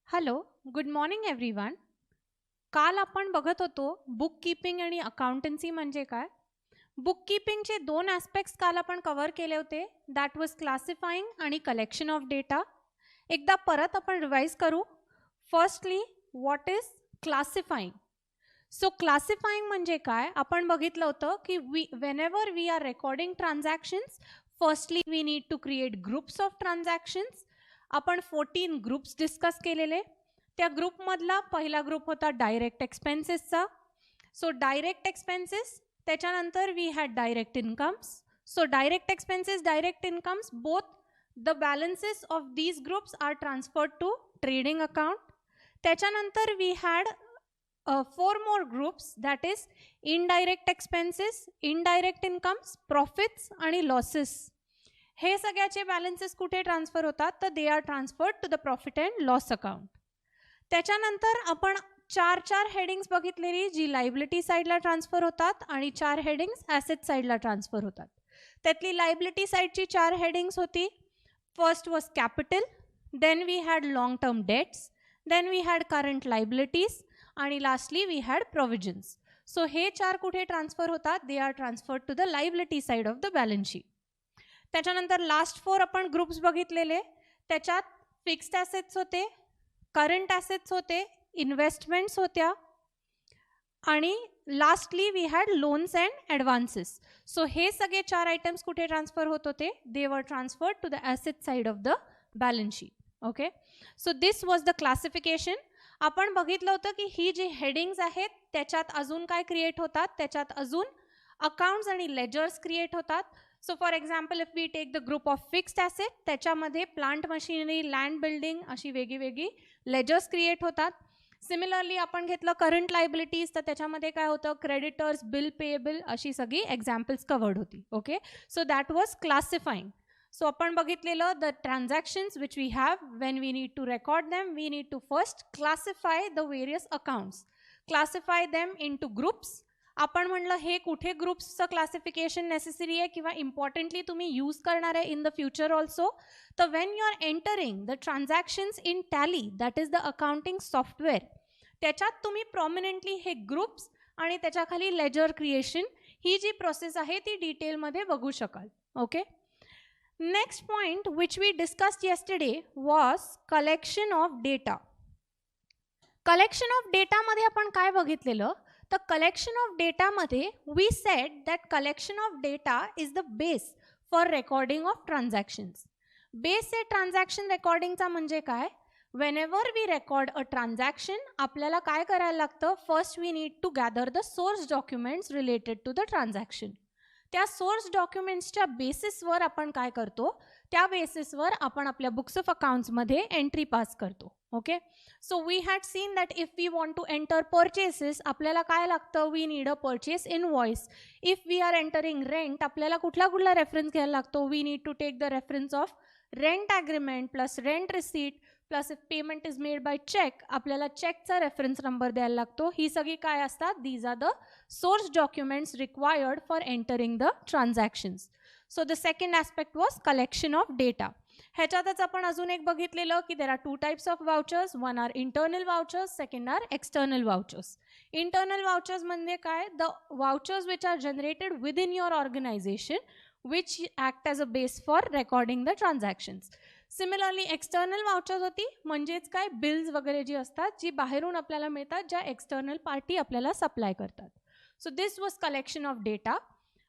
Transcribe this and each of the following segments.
Hello, good morning everyone. काल आपण बघत होतो बुक कीपिंग आणि अकाउंटन्सी म्हणजे काय. बुक कीपिंगचे दोन ॲस्पेक्ट्स काल आपण कव्हर केले होते. दॅट वॉज क्लासिफाईंग आणि कलेक्शन ऑफ डेटा. एकदा परत आपण रिवाइज करू. Firstly, what is classifying? So classifying म्हणजे काय, आपण बघितलं होतं की whenever we are recording transactions, firstly we need to create groups of transactions. आपण 14 ग्रुप्स डिस्कस केलेले. त्या ग्रुपमधला पहिला ग्रुप होता डायरेक्ट एक्सपेन्सेसचा. सो डायरेक्ट एक्सपेन्सेस, त्याच्यानंतर we had direct incomes. So direct expenses, direct incomes, both the balances of these groups are transferred to trading account. त्याच्यानंतर we had 4 more groups, that is indirect expenses, indirect incomes, profits आणि losses. हे सगळ्याचे balances कुठे transfer होतात, तर they are transferred to the profit and loss account. त्याच्यानंतर आपण चार हेडिंग्स बघितलेली, जी लायबिलिटी साईडला ट्रान्सफर होतात आणि 4 हेडिंग्स ॲसेट साईडला ट्रान्सफर होतात. त्यातली लायबिलिटी साईडची 4 हेडिंग्स होती. First was capital, then we had long term debts, then we had current liabilities आणि lastly we had provisions. So हे 4 कुठे ट्रान्सफर होतात, they are transferred to the liability side of the balance sheet. त्याच्यानंतर last 4 आपण groups बघितलेले. त्याच्यात fixed assets होते, current assets होते, इन्व्हेस्टमेंट्स होत्या आणि lastly we had loans and advances. So हे सगळे 4 आयटम्स कुठे ट्रान्सफर होत होते, they were transferred to the asset side of the balance sheet. Okay, so this was the classification. आपण बघितलं होतं की ही जी हेडिंग्स आहेत त्याच्यात अजून काय क्रिएट होतात, त्याच्यात अजून अकाउंट्स आणि लेजर्स क्रिएट होतात. So for example, if we take the group of fixed asset, त्याच्यामध्ये प्लांट मशिनरी, लँड बिल्डिंग अशी वेगळी लेजर्स क्रिएट होतात. सिमिलरली आपण घेतलं करंट लायबिलिटीज, तर त्याच्यामध्ये काय होतं, क्रेडिटर्स, बिल पेएबल अशी सगळी एक्झाम्पल्स कवर्ड होती. Okay, so that was classifying. So आपण बघितलेलं the transactions which we have, when we need to record them, we need to first classify the various accounts, classify them into groups. आपण म्हणलं हे कुठे ग्रुप्सचं classification necessary आहे किंवा importantly तुम्ही use करणार आहे इन द फ्युचर ऑल्सो. तर when you are entering the transactions in Tally, that is the accounting software, त्याच्यात तुम्ही प्रॉमिनंटली हे ग्रुप्स आणि त्याच्याखाली लेजर क्रिएशन ही जी प्रोसेस आहे ती डिटेलमध्ये बघू शकाल. Okay, next point which we discussed yesterday was collection of data. Collection of डेटामध्ये आपण काय बघितलेलं, तर कलेक्शन ऑफ डेटामध्ये we said that collection of data is the base for recording of transactions. Base आहे ट्रान्झॅक्शन रेकॉर्डिंगचा म्हणजे काय, whenever we record a transaction आपल्याला काय करायला लागतं, first we need to gather the source documents related to the transaction. त्या source डॉक्युमेंट्सच्या बेसिसवर आपण काय करतो, त्या बेसिसवर आपण आपल्या बुक्स ऑफ अकाउंट्समध्ये एंट्री पास करतो. Okay, so we had seen that if we want to enter purchases, आपल्याला काय लागतं, we need a purchase invoice. If we R entering rent, आपल्याला कुठला रेफरन्स घ्यायला लागतो, we need to take the reference of rent agreement plus rent receipt plus if payment is made by cheque, आपल्याला चेकचा reference number द्यायला लागतो. ही सगळी काय असतात, these are the source documents required for entering the transactions. So the second aspect was collection of data. ह्याच्यातच आपण अजून एक बघितलेलं की there are 2 types of vouchers, one are internal vouchers, second are external vouchers. Internal vouchers म्हणजे काय, the vouchers which are generated within your organisation which act as a base for recording the transactions. Similarly external vouchers होती म्हणजेच काय, bills वगैरे जी असतात, जी बाहेरून आपल्याला मिळतात, ज्या एक्सटर्नल पार्टी आपल्याला सप्लाय करतात. So this was collection of data.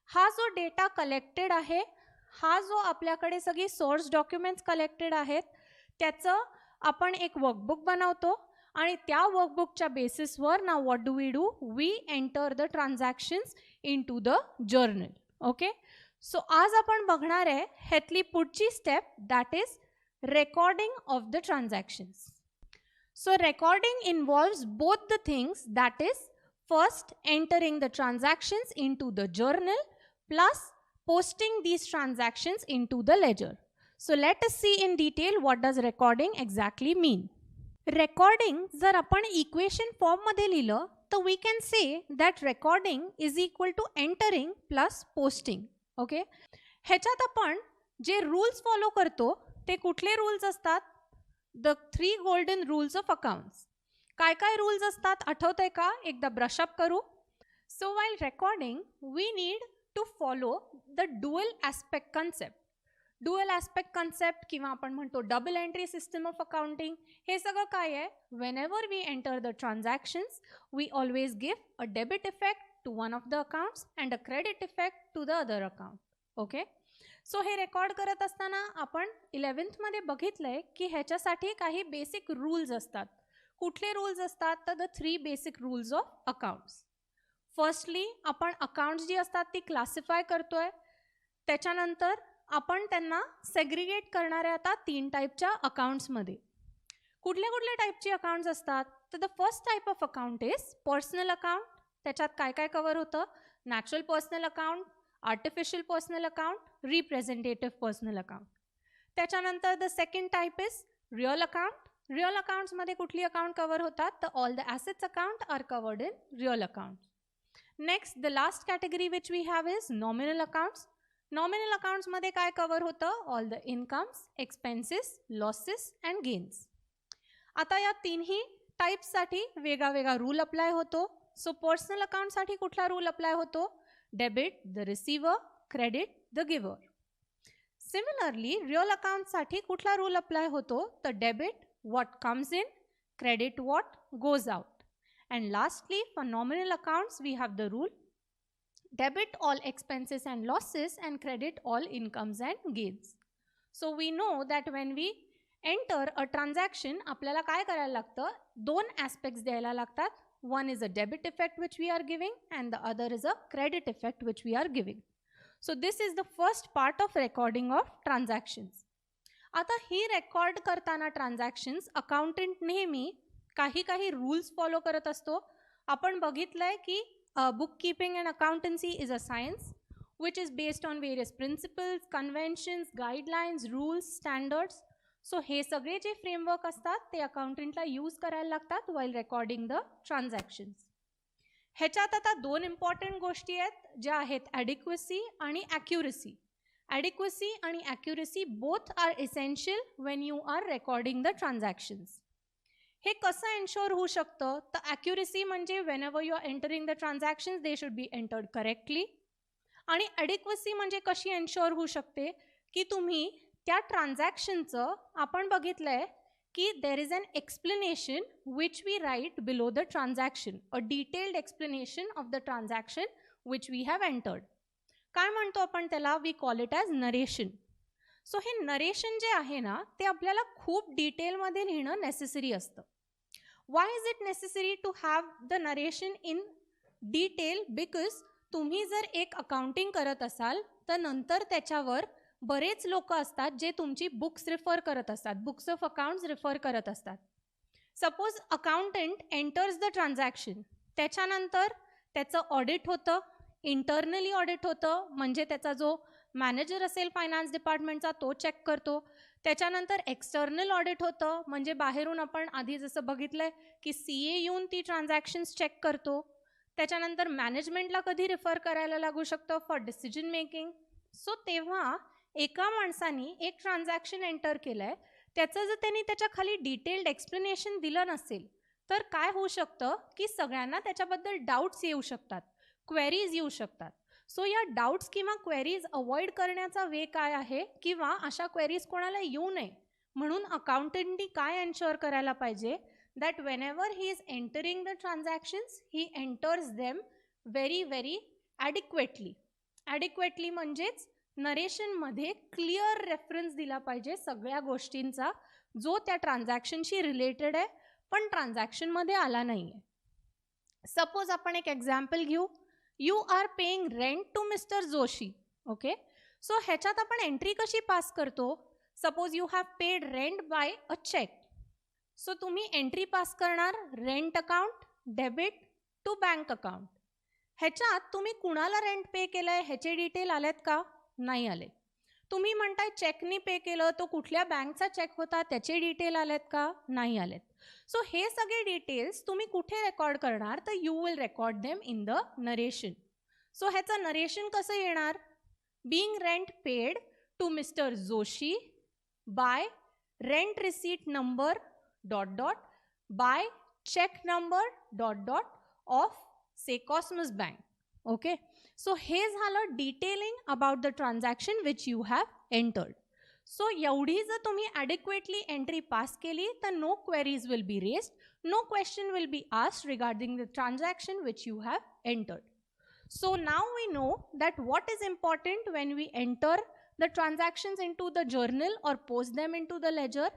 हा जो डेटा कलेक्टेड आहे, हा जो आपल्याकडे सगळी सोर्स डॉक्युमेंट्स कलेक्टेड आहेत, त्याचं आपण एक वर्कबुक बनवतो आणि त्या वर्कबुकच्या बेसिसवर now what do, we enter the transactions into the journal. Okay, so आज आपण बघणार आहे ह्यातली पुढची step, that is recording of the transactions. So recording involves both the things, that is first entering the transactions into the journal plus posting these transactions into the ledger. So let us see in detail what does recording exactly mean. Recording जर आपण equation form मध्ये लिहिलं तर we can say that recording is equal to entering plus posting. Okay, ह्याच्यात आपण जे rules follow करतो ते कुठले रूल्स असतात, the 3 golden rules of accounts. काय काय रूल्स असतात आठवतंय का? एकदा ब्रशअप करू. So while recording we need to follow the dual aspect concept. Dual aspect concept किंवा आपण म्हणतो double entry system of accounting. हे सगळं काय आहे? Whenever we enter the transactions we always give a debit effect to one of the accounts and a credit effect to the other account. Okay. So हे record करत असताना आपण 11th मध्ये बघितलंय की ह्याच्यासाठी काही बेसिक रूल्स असतात. कुठले रूल्स असतात? तर the 3 basic rules of accounts. Firstly आपण अकाउंट्स जी असतात ती क्लासिफाय करतोय. त्याच्यानंतर आपण त्यांना सेग्रिगेट करणारे आता 3 टाईपच्या अकाउंट्समध्ये. कुठल्या कुठल्या टाईपची अकाउंट्स असतात? तर the first type of account is personal account. त्याच्यात काय काय कव्हर होतं? Natural personal account, artificial personal account, representative personal account. त्याच्यानंतर the second type is real account. Real अकाउंट्समध्ये कुठली अकाउंट कव्हर होतात? तर all the assets account are covered in real account. Next the last category which we have is nominal accounts. Nominal अकाउंट्समध्ये काय cover होतं? All the incomes, expenses, losses and gains. आता या तिन्ही टाईप्ससाठी वेगळा वेगळा रूल अप्लाय होतो. सो पर्सनल अकाउंटसाठी कुठला रूल अप्लाय होतो? Debit the receiver, credit the giver. Similarly real अकाउंटसाठी कुठला रूल अप्लाय होतो? तर debit what comes in, credit what goes out. And lastly, for nominal accounts, we have the rule debit all expenses and losses and credit all incomes and gains. So we know that when we enter a transaction, आपल्याला काय करायला लागतं? 2 aspects द्यायला लागतात. One is a debit effect which we are giving and the other is a credit effect which we are giving. So this is the first part of recording of transactions. आता ही record करताना transactions accountant नेहमी काही काही rules follow करत असतो. आपण बघितलंय की book keeping and accountancy is a science which is based on various principles, conventions, guidelines, rules, standards. So हे सगळे जे फ्रेमवर्क असतात ते अकाउंटंटला यूज करायला लागतात वाईल रेकॉर्डिंग द ट्रान्झॅक्शन्स. ह्याच्यात आता 2 इम्पॉर्टंट गोष्टी आहेत ज्या आहेत ॲडिक्वसी आणि accuracy. Adequacy and accuracy both are essential when you are recording the transactions. हे कसं एन्शोर होऊ शकतं? तर ॲक्युरसी म्हणजे whenever you are entering the transactions they should be entered correctly. आणि ॲडिक्वसी म्हणजे कशी एन्शोर होऊ शकते? की तुम्ही त्या ट्रान्झॅक्शनचं आपण बघितलंय की there is an explanation which we write below the transaction, a detailed explanation of the transaction which we have entered. काय म्हणतो आपण त्याला? We call it as narration. So हे नरेशन जे आहे ना ते आपल्याला खूप डिटेलमध्ये लिहिणं नेसेसरी असतं. Why is it necessary to have the narration in detail? Because तुम्ही जर एक अकाउंटिंग करत असाल तर नंतर त्याच्यावर बरेच लोक असतात जे तुमची बुक्स रिफर करत असतात, बुक्स ऑफ अकाउंट्स रिफर करत असतात. Suppose accountant enters the transaction, त्याच्यानंतर त्याचं ऑडिट होतं, इंटरनली ऑडिट होतं म्हणजे त्याचा जो मॅनेजर असेल फायनान्स डिपार्टमेंटचा तो चेक करतो. त्याच्यानंतर एक्सटर्नल ऑडिट होतं म्हणजे बाहेरून आपण आधी जसं बघितलंय की CA येऊन ती ट्रान्झॅक्शन्स चेक करतो. त्याच्यानंतर मॅनेजमेंटला कधी रिफर करायला लागू शकतं फॉर डिसिजन मेकिंग. सो तेव्हा एका माणसाने एक ट्रान्झॅक्शन एंटर केलंय, त्याचं जर त्यांनी त्याच्या खाली डिटेल्ड एक्सप्लेनेशन दिलं नसेल तर काय होऊ शकतं की सगळ्यांना त्याच्याबद्दल डाऊट्स येऊ शकतात, क्वेरीज येऊ शकतात. सो या डाऊट्स किंवा क्वेरीज अवॉइड करण्याचा वे काय आहे किंवा अशा क्वेरीज कोणाला येऊ नये म्हणून अकाउंटंटनी काय एन्श्योर करायला पाहिजे? That whenever he is entering the transactions he enters them very very adequately. Adequately म्हणजेच नरेशनमध्ये क्लिअर रेफरन्स दिला पाहिजे सगळ्या गोष्टींचा जो त्या ट्रान्झॅक्शनशी रिलेटेड आहे पण ट्रान्झॅक्शनमध्ये आला नाही आहे. सपोज आपण एक एक्झाम्पल घेऊ. You are paying rent to mister Joshi. Okay. So ह्याच्यात आपण एंट्री कशी पास करतो? Suppose you have paid rent by a cheque. So तुम्ही एंट्री पास करणार rent account, debit to bank account. ह्याच्यात तुम्ही कुणाला रेंट पे केलंय ह्याचे डिटेल आलेत का? नाही आले. तुम्ही म्हणताय चेकनी पे केलं, तो कुठल्या बँकचा चेक होता त्याचे डिटेल आलेत का? नाही आलेत. सो हे सगळे डिटेल्स तुम्ही कुठे रेकॉर्ड करणार? तर you will record them in the narration. So ह्याचं नरेशन कसं येणार? Being rent paid to mister Joshi by rent receipt number dot dot by check number dot dot of say Cosmos Bank. Okay, so हे झालं detailing about the transaction which you have entered. So एवढी जर तुम्ही adequately entry pass केली तर no queries will be raised, no question will be asked regarding the transaction which you have entered. So now we know that what is important when we enter the transactions into the journal or post them into the ledger.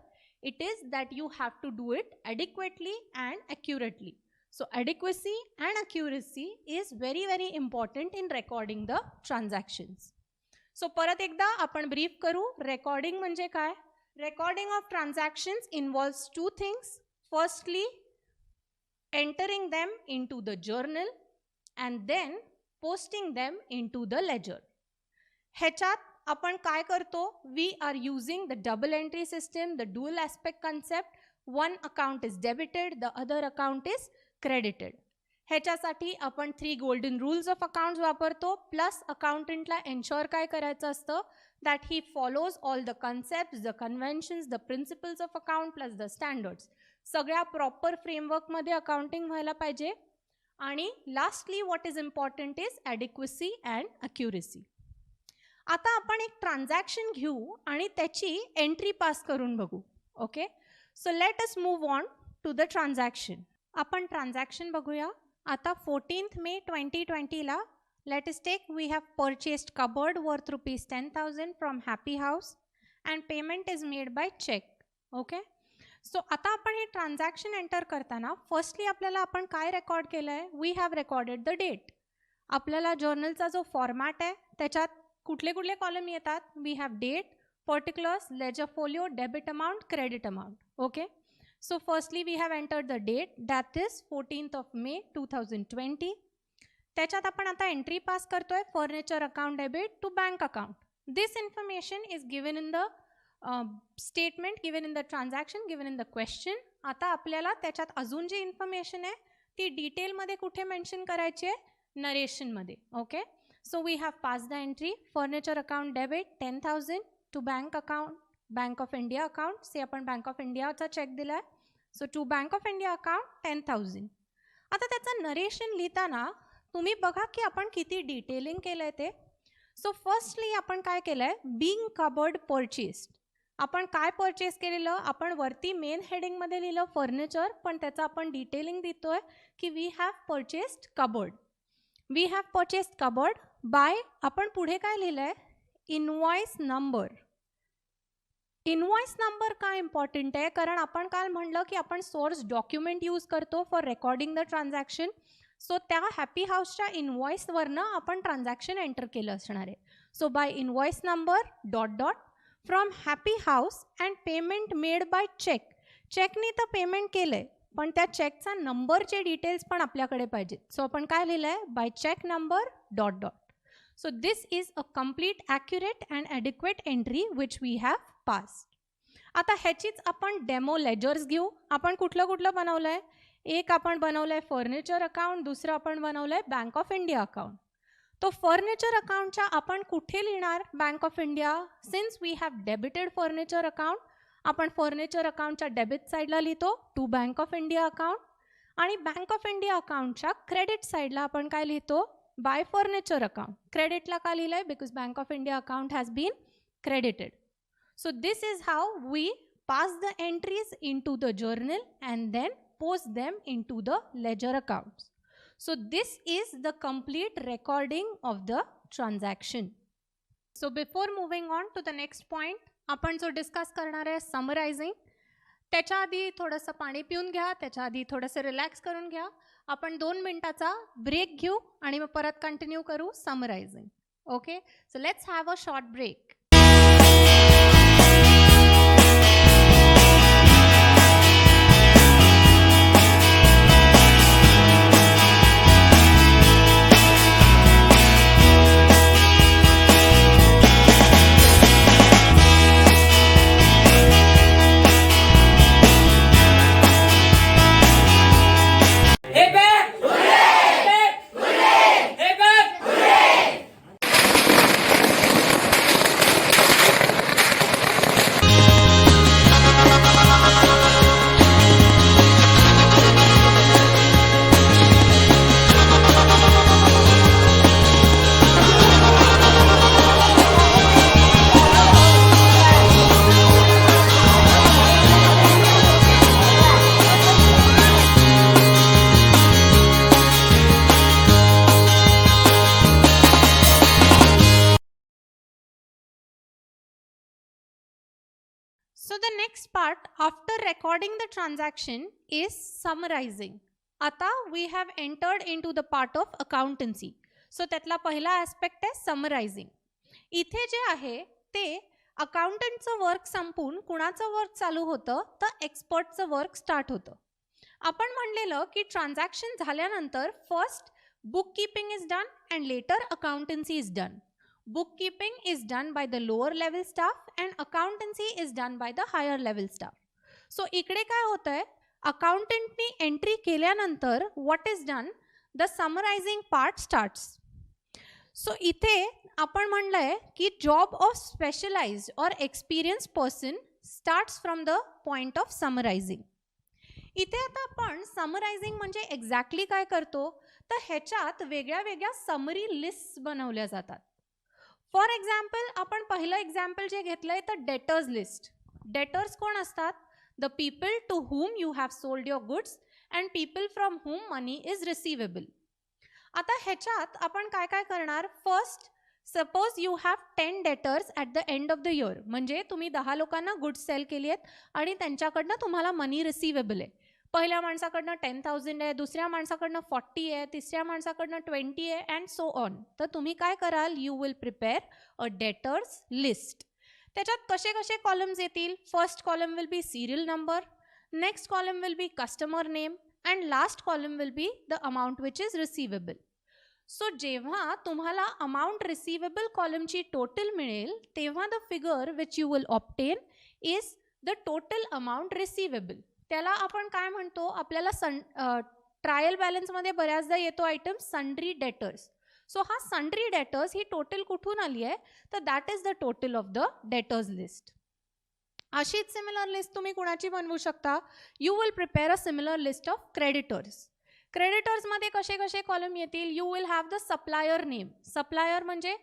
It is that you have to do it adequately and accurately. So adequacy and accuracy is very important in recording the transactions. So परत एकदा आपण brief करू. Recording म्हणजे काय? Recording of transactions involves two things. Firstly entering them into the journal and then posting them into the ledger. ह्याच्यात आपण काय करतो? We are using the double entry system, the dual aspect concept. One account is debited, the other account is credited. ह्याच्यासाठी आपण 3 golden rules of accounts वापरतो. Plus अकाउंटंटला ensure काय करायचं असतं? that he follows all the concepts, the conventions, the principles of account plus the standards. सगळ्या proper framework मध्ये accounting व्हायला पाहिजे. आणि lastly what is important is adequacy and accuracy. आता आपण एक ट्रान्झॅक्शन घेऊ आणि त्याची एंट्री पास करून बघू. Okay, so let us move on to the transaction. आपण ट्रान्झॅक्शन बघूया. आता 14th May 2020 ला let us take we have purchased cupboard worth rupees 10,000 from Happy House and payment is made by check. Okay, so आता आपण हे transaction enter करताना firstly आपल्याला आपण काय रेकॉर्ड केलं आहे? We have recorded the date. आपल्याला जर्नलचा जो फॉर्मॅट आहे त्याच्यात कुठले कुठले कॉलम येतात? We have date, particulars, ledger folio, debit amount, credit amount. Okay, so firstly we have entered the date that is 14th May 2020. त्याच्यात आपण आता एंट्री पास करतोय furniture account debit to bank account. This information is given in the statement, given in the transaction, given in the question. आता आपल्याला त्याच्यात अजून जी information आहे ती डिटेलमध्ये कुठे मेन्शन करायची आहे? नरेशनमध्ये. Okay, so we have pass the entry furniture account debit 10,000 to bank account, bank of India account. Say आपण बँक ऑफ इंडियाचा चेक दिला आहे. So to bank of India account 10,000. आता त्याचं नरेशन लिहिताना तुम्ही बघा की आपण किती डिटेलिंग केलं आहे ते. सो फर्स्टली आपण काय केलं आहे? Being cupboard purchased. आपण काय परचेस केलेलं? आपण वरती मेन हेडिंगमध्ये लिहिलं फर्निचर, पण त्याचं आपण डिटेलिंग देतोय की we have purchased cupboard. We have purchased cupboard by, आपण पुढे काय लिहिलं आहे? Invoice number. इनवॉइस नंबर का इम्पॉर्टंट आहे? कारण आपण काल म्हणलं की आपण सोर्स डॉक्युमेंट यूज करतो for recording the transaction. So त्या हॅपी हाऊसच्या इनवॉइसवरनं आपण ट्रान्झॅक्शन एंटर केलं असणार आहे. So by invoice number dot dot from happy house and payment made by cheque. चेकनी तर पेमेंट केलं आहे, पण त्या चेकचा नंबरचे डिटेल्स पण आपल्याकडे पाहिजेत. सो आपण काय लिहिलं आहे? By cheque number dot dot. So this is a complete accurate and adequate entry which we have passed. आता ह्याचीच आपण डेमो लेजर्स घेऊ. आपण कुठलं कुठलं बनवलं आहे? एक आपण बनवलं आहे फर्निचर अकाउंट, दुसरं आपण बनवलं आहे बँक ऑफ इंडिया अकाउंट. तो फर्निचर अकाउंटच्या आपण कुठे लिहिणार? Bank of India. Since we have debited furniture account, आपण फर्निचर अकाउंटच्या डेबिट साईडला लिहितो to bank of India account. आणि बँक ऑफ इंडिया अकाउंटच्या क्रेडिट साईडला आपण काय लिहितो? Bye furniture account. क्रेडिटला का लिहिलं आहे? Because bank of India account has been credited. So this is how we pass the entries into the journal and then post them into the ledger accounts. So this is the complete recording of the transaction. So before moving on to the next point, आपण जो discuss करणार आहे समरायझिंग, त्याच्या आधी थोडंसं पाणी पिऊन घ्या, त्याच्या आधी थोडंसं रिलॅक्स करून घ्या. आपण 2 मिनिटाचा ब्रेक घेऊ आणि मग परत कंटिन्यू करू summarising. Okay, so let's have a short break. next part after recording the transaction is summarizing. आता we have entered into the part of accountancy. So त्यातला पहिला aspect आहे summarizing. इथे जे आहे ते अकाउंटंटचं वर्क संपून कुणाचं वर्क चालू होतं तर एक्सपर्टचं वर्क स्टार्ट होतं. आपण म्हणलेलं की ट्रान्झॅक्शन झाल्यानंतर first bookkeeping is done and later accountancy is done. Bookkeeping is done by the lower level staff and accountancy is done by the higher level staff. So इकडे काय होतंय, अकाउंटंटनी entry केल्यानंतर what is done, the summarizing part starts. So इथे आपण म्हणलंय की job of specialized or experienced person starts from the point of summarizing. इथे आता आपण समरायझिंग म्हणजे एक्झॅक्टली काय करतो तर ह्याच्यात वेगळ्या वेगळ्या समरी लिस्ट बनवल्या जातात. फॉर एक्झाम्पल आपण पहिलं एक्झाम्पल जे घेतलंय तर डेटर्स लिस्ट. डेटर्स कोण असतात, the people to whom you have sold your goods and people from whom money is receivable. आता ह्याच्यात आपण काय काय करणार, first suppose you have 10 debtors at the end of the year, म्हणजे तुम्ही 10 लोकांना गुड्स सेल केली आहेत आणि त्यांच्याकडनं तुम्हाला मनी रिसिवेबल आहे. पहिल्या माणसाकडनं 10,000 आहे, दुसऱ्या माणसाकडनं 40 आहे, तिसऱ्या माणसाकडनं 20 आहे अँड सो ऑन. तर तुम्ही काय कराल, you will prepare a debtors list. त्याच्यात कसे कसे कॉलम्स येतील, first column will be serial number, next column will be customer name and last column will be the amount which is receivable. So जेव्हा तुम्हाला अमाऊंट रिसिवेबल कॉलमची टोटल मिळेल तेव्हा the figure which you will obtain is the total amount receivable. त्याला आपण काय म्हणतो, आपल्याला trial बॅलन्समध्ये बऱ्याचदा येतो आयटम सन्ड्री डेटर्स. सो हा सन्ड्री डेटर्स ही टोटल कुठून आली आहे तर that is the total of the debtors list. अशीच सिमिलर लिस्ट तुम्ही कुणाची बनवू शकता, you will prepare a similar list of creditors. क्रेडिटर्समध्ये कसे कसे कॉलम येतील, you will have the supplier name. Supplier म्हणजे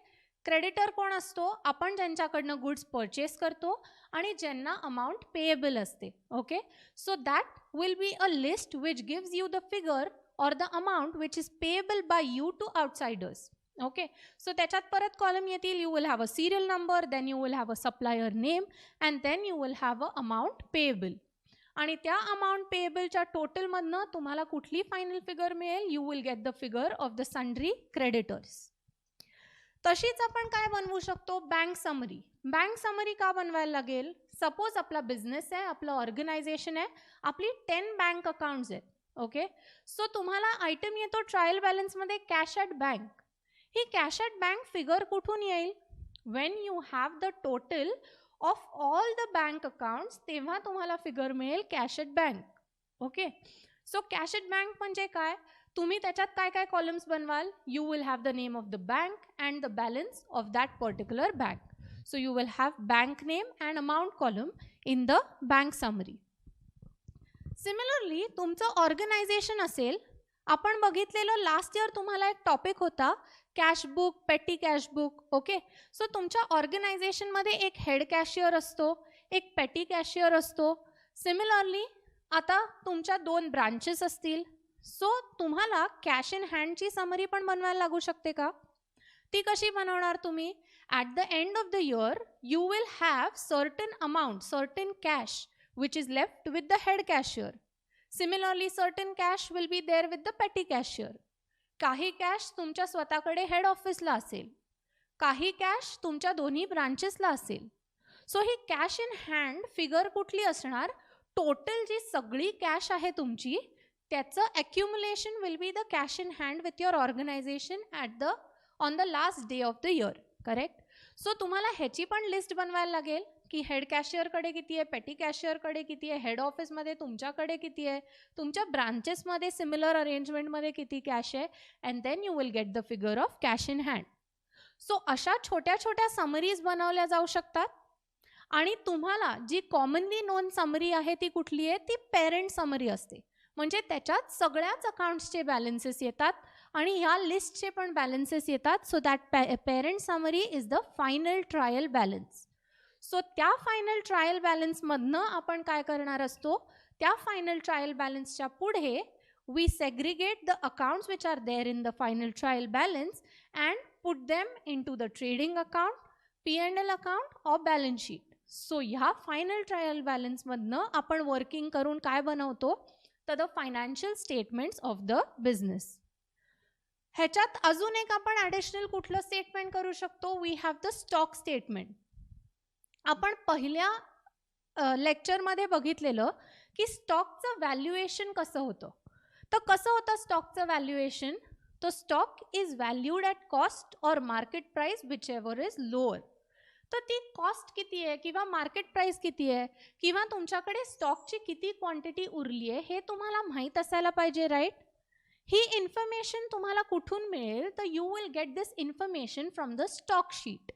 क्रेडिटर कोण असतो, आपण ज्यांच्याकडनं गुड्स परचेस करतो आणि ज्यांना अमाऊंट पेएबल असते. Okay, so that will be a list which gives you the figure और the amount which is payable by you to outsiders. Okay, so त्याच्यात परत कॉलम येतील, you will have a serial number, then you will have a supplier name and then you will have a amount payable. आणि त्या amount पेएबलच्या टोटलमधनं तुम्हाला कुठली final figure मिळेल, you will get the figure of the sundry creditors. तशीच आपण काय बनवू शकतो, बँक समरी. बँक समरी का बनवायला लागेल, सपोज आपला बिझनेस आहे, आपलं ऑर्गनायझेशन आहे, आपली 10 बँक अकाउंट्स आहेत. ओके, सो तुम्हाला आयटम येतो ट्रायल बॅलन्समध्ये cash at bank. He cash at bank figure कुठून येईल, Wien you have the total of all the bank accounts तेव्हा तुम्हाला फिगर मिळेल cash at bank. Okay, so cash at bank म्हणजे काय, तुम्ही त्याच्यात काय काय कॉलम्स बनवाल, you will have the name of the bank and the balance of that particular bank. So you will have bank name and amount column in the bank summary. Similarly तुमचं organisation असेल, आपण बघितलेलं last year तुम्हाला एक topic होता cashbook, पेटी cashbook. Okay, so तुमच्या ऑर्गनायझेशनमध्ये एक हेड कॅशियर असतो, एक पेटी कॅशियर असतो. सिमिलरली आता तुमच्या 2 ब्रांचेस असतील, सो तुम्हाला कॅश इन हँडची समरी पण बनवायला लागू शकते का, ती कशी बनवणार तुम्ही, at the end of the year you will have certain amount, certain cash which is left with the head cashier. Similarly certain cash will be there with the petty cashier. काही कॅश तुमच्या स्वतःकडे head ऑफिसला असेल, काही cash तुमच्या दोन्ही ब्रांचेसला असेल. सो ही कॅश इन हँड फिगर कुठली असणार, टोटल जी सगळी कॅश आहे तुमची त्याचं accumulation will be the cash in hand with your organisation on the last day of the year. Correct, so तुम्हाला ह्याची पण लिस्ट बनवायला लागेल की हेड कॅशियरकडे किती आहे, पेटी कॅशियरकडे किती आहे, हेड ऑफिसमध्ये तुमच्याकडे किती आहे, तुमच्या ब्रांचेसमध्ये सिमिलर अरेंजमेंटमध्ये किती कॅश आहे, and then you will get the figure of cash in hand. So अशा छोट्या छोट्या समरीज बनवल्या जाऊ शकतात. आणि तुम्हाला जी कॉमनली नोन समरी आहे ती कुठली आहे, ती पेरेंट समरी असते. म्हणजे त्याच्यात सगळ्याच अकाउंट्सचे बॅलन्सेस येतात आणि ह्या लिस्टचे पण बॅलन्सेस येतात. So that parent summary is the final trial balance. So त्या फायनल ट्रायल बॅलन्समधनं आपण काय करणार असतो, त्या फायनल ट्रायल बॅलन्सच्या पुढे we segregate the accounts which are there in the final trial balance and put them into the trading account, P&L account और बॅलन्स शीट. सो ह्या फायनल ट्रायल बॅलन्समधनं आपण वर्किंग करून काय बनवतो तर the financial statements of the business. ह्याच्यात अजून एक आपण ॲडिशनल कुठलं स्टेटमेंट करू शकतो, we have the stock statement. आपण पहिल्या लेक्चरमध्ये बघितलेलं की स्टॉकचं व्हॅल्युएशन कसं होतं. तर कसं होतं स्टॉकचं व्हॅल्युएशन, तो stock is valued at cost or market price whichever is lower. तर ती कॉस्ट किती आहे किंवा मार्केट प्राइस किती आहे किंवा तुमच्याकडे स्टॉकची किती क्वांटिटी उरली आहे हे तुम्हाला माहीत असायला पाहिजे, राईट. ही इन्फॉर्मेशन तुम्हाला कुठून मिळेल तर you will get this information from the stock sheet.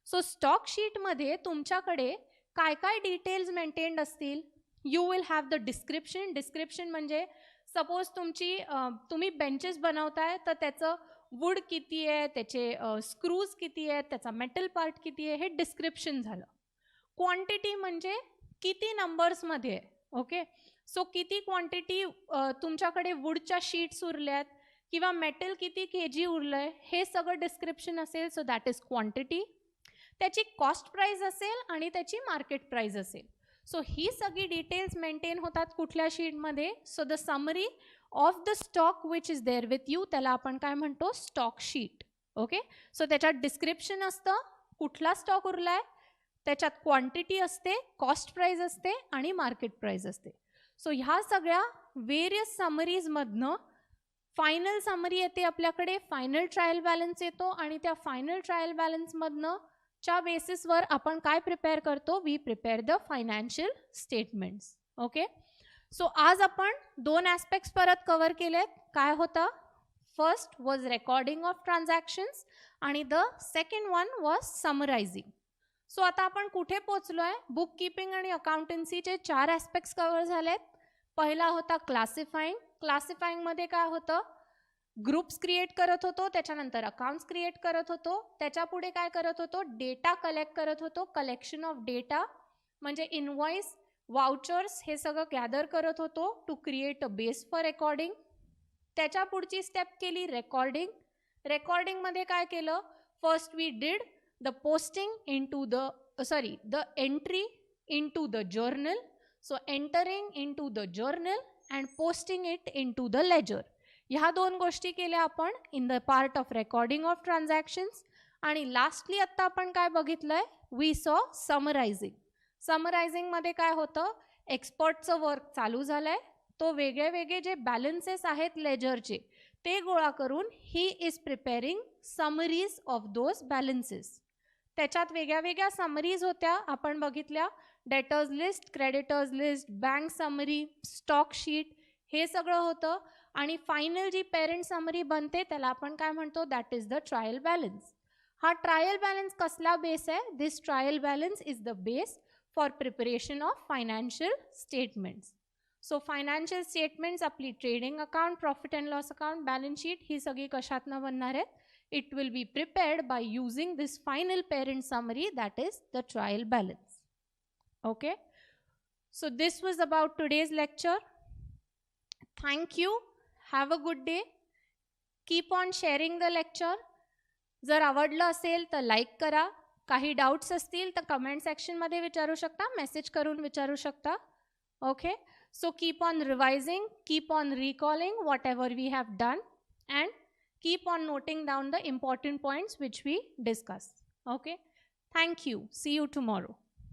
So stock शीटमध्ये तुमच्याकडे काय काय डिटेल्स मेंटेन्ड असतील. You will have the description. Description म्हणजे सपोज तुम्ही बेंचेस बनवताय तर त्याचं वूड किती आहे, त्याचे स्क्रूज किती आहेत, त्याचा मेटल पार्ट किती आहे, हे डिस्क्रिप्शन झालं. क्वांटिटी म्हणजे किती नंबर्समध्ये आहे. ओके, सो किती क्वांटिटी तुमच्याकडे वूडच्या शीट्स उरल्यात किंवा मेटल किती kg उरलं आहे हे सगळं डिस्क्रिप्शन असेल. So that is quantity. त्याची कॉस्ट प्राइस असेल आणि त्याची मार्केट प्राइस असेल. सो ही सगळी डिटेल्स मेंटेन होतात कुठल्या शीटमध्ये. So the summary of the stock which is there with you त्याला आपण काय म्हणतो, स्टॉक शीट. ओके, सो त्याच्यात डिस्क्रिप्शन असतं, कुठला स्टॉक उरलाय, त्याच्यात क्वांटिटी असते, कॉस्ट प्राइस असते आणि मार्केट प्राइस असते. सो ह्या सगळ्या वेरियस समरीजमधनं फायनल समरी येते आपल्याकडे, फायनल ट्रायल बॅलन्स येतो आणि त्या फायनल ट्रायल बॅलन्समधनं च्या बेसिसवर आपण काय प्रिपेअर करतो, we prepare the financial statements. Okay, so आज आपण 2 ॲस्पेक्ट्स परत कव्हर केलेत. काय होतं, first was recording of transactions आणि the second one was summarising. So आता आपण कुठे पोचलोय, बुक कीपिंग आणि अकाउंटन्सीचे 4 ॲस्पेक्ट्स कव्हर झालेत. पहिला होता क्लासिफाईंग. क्लासिफाईंगमध्ये काय होतं, ग्रुप्स क्रिएट करत होतो, त्याच्यानंतर अकाउंट्स क्रिएट करत होतो, त्याच्यापुढे काय करत होतो, डेटा कलेक्ट करत होतो, कलेक्शन ऑफ डेटा म्हणजे इनवॉइस, वाउचर्स हे सगळं गॅदर करत होतो to create a base for recording. त्याच्या पुढची स्टेप केली रेकॉर्डिंग. रेकॉर्डिंगमध्ये काय केलं, first we did the posting into the entry into the journal. So entering into the journal and posting it into the ledger. ह्या 2 गोष्टी केल्या आपण in the part of recording of transactions. आणि lastly आत्ता आपण काय बघितलंय, वी सॉ समरायझिंग. समरायझिंगमध्ये काय होतं, एक्सपर्टचं वर्क चालू झालंय. तो वेगळे वेगळे जे बॅलन्सेस आहेत लेजरचे ते गोळा करून he is preparing summaries of those balances. त्याच्यात वेगळ्या वेगळ्या समरीज होत्या, आपण बघितल्या, debtors list, creditors list, bank summary, stock sheet हे सगळं होतं. आणि फायनल जी पेरेंट समरी बनते त्याला आपण काय म्हणतो, that is the trial balance. हा ट्रायल बॅलन्स कसला बेस आहे, this trial balance is the base for preparation of financial statements. So financial statements आपली trading account, profit and loss account, balance sheet ही सगळी कशातनं बनणार आहेत, it will be prepared by using this final parent summary that is the trial balance. Okay, so this was about today's lecture. Thank you. Have a good day. Keep on sharing the lecture. जर आवडलं असेल तर like करा. काही doubts असतील तर comment सेक्शनमध्ये विचारू शकता, मेसेज करून विचारू शकता. Okay, so keep on revising, keep on recalling whatever we have done and keep on noting down the important points which we discuss. Okay, thank you. See you tomorrow.